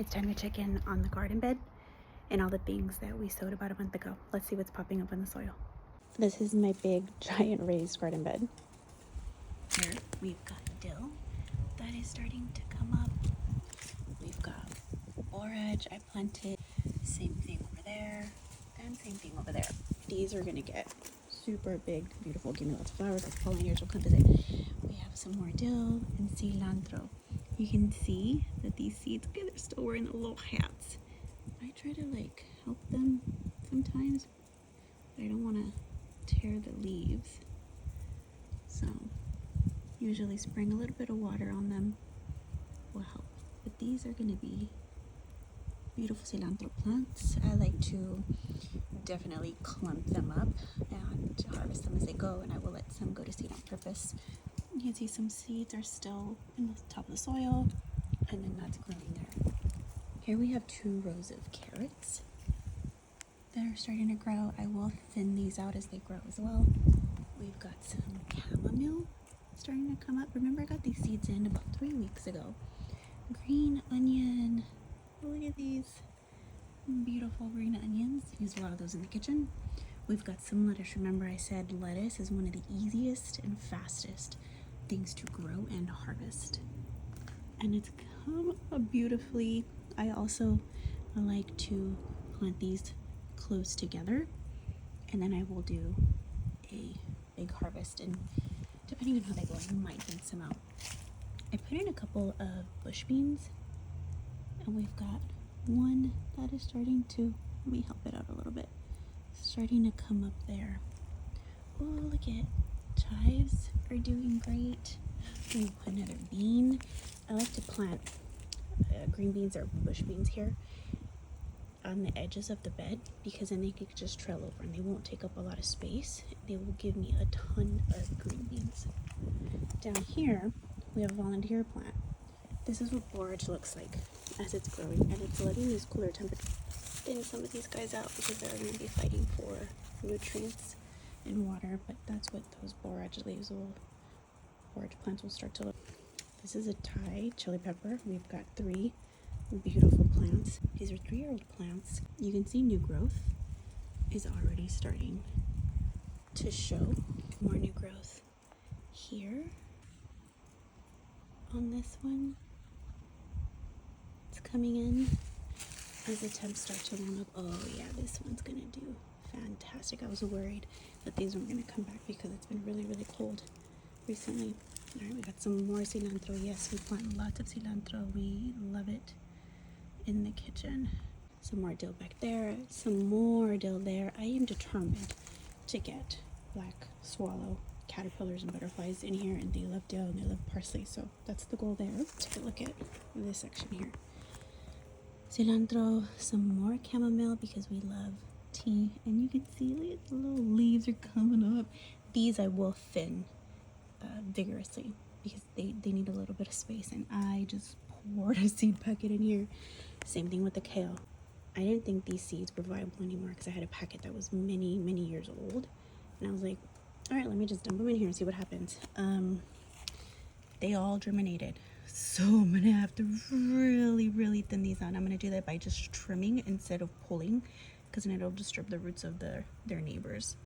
It's time to check in on the garden bed and all the things that we sowed about a month ago. Let's see what's popping up in the soil. This is my big, giant raised garden bed. Here we've got dill that is starting to come up. We've got borage I planted. Same thing over there, and same thing over there. These are gonna get super big, beautiful, give me lots of flowers, lots of pollinators will come visit. We have some more dill and cilantro. You can see that these seeds, okay, they're still wearing the little hats. I try to like help them sometimes, but I don't want to tear the leaves. So usually spraying a little bit of water on them will help. But these are going to be beautiful cilantro plants. I like to definitely clump them up and harvest them as they go, and I will let some go to seed on purpose. You can see some seeds are still in the top of the soil, and then that's growing there. Here we have 2 rows of carrots that are starting to grow. I will thin these out as they grow as well. We've got some chamomile starting to come up. Remember, I got these seeds in about 3 weeks ago. Green onion. Look at these beautiful green onions. Use a lot of those in the kitchen. We've got some lettuce. Remember, I said lettuce is one of the easiest and fastest things to grow and harvest. And it's come up beautifully. I also like to plant these close together, and then I will do a big harvest, and depending on how they go, I might thin some out. I put in a couple of bush beans, and we've got one that is starting to, let me help it out a little bit, starting to come up there. Oh, look at chives are doing great. We put another bean. I like to plant green beans or bush beans here on the edges of the bed, because then they could just trail over and they won't take up a lot of space. They will give me a ton of green beans. Down here we have a volunteer plant. This is what borage looks like as it's growing, and it's letting these cooler temperatures thin some of these guys out because they're going to be fighting for nutrients and water. But that's what those borage plants will start to look. This is a Thai chili pepper. We've got 3 beautiful plants. These are 3-year-old plants. You can see new growth is already starting to show. More new growth here on this one. It's coming in as the temps start to warm up. Oh yeah, this one's gonna do fantastic. I was worried that these weren't gonna come back because it's been really, really cold recently. All right, we got some more cilantro. Yes, we plant lots of cilantro. We love it in the kitchen. Some more dill back there, some more dill there. I am determined to get black swallow caterpillars and butterflies in here, and they love dill and they love parsley, so that's the goal there. Take a look at this section here. Cilantro, some more chamomile because we love tea, and you can see like, the little leaves are coming up. These I will thin vigorously because they need a little bit of space, and I just poured a seed packet in here. Same thing with the kale. I didn't think these seeds were viable anymore because I had a packet that was many years old, and I was like, all right, let me just dump them in here and see what happens. They all germinated, so I'm gonna have to really thin these out. I'm gonna do that by just trimming instead of pulling, because then it'll disturb the roots of their neighbors.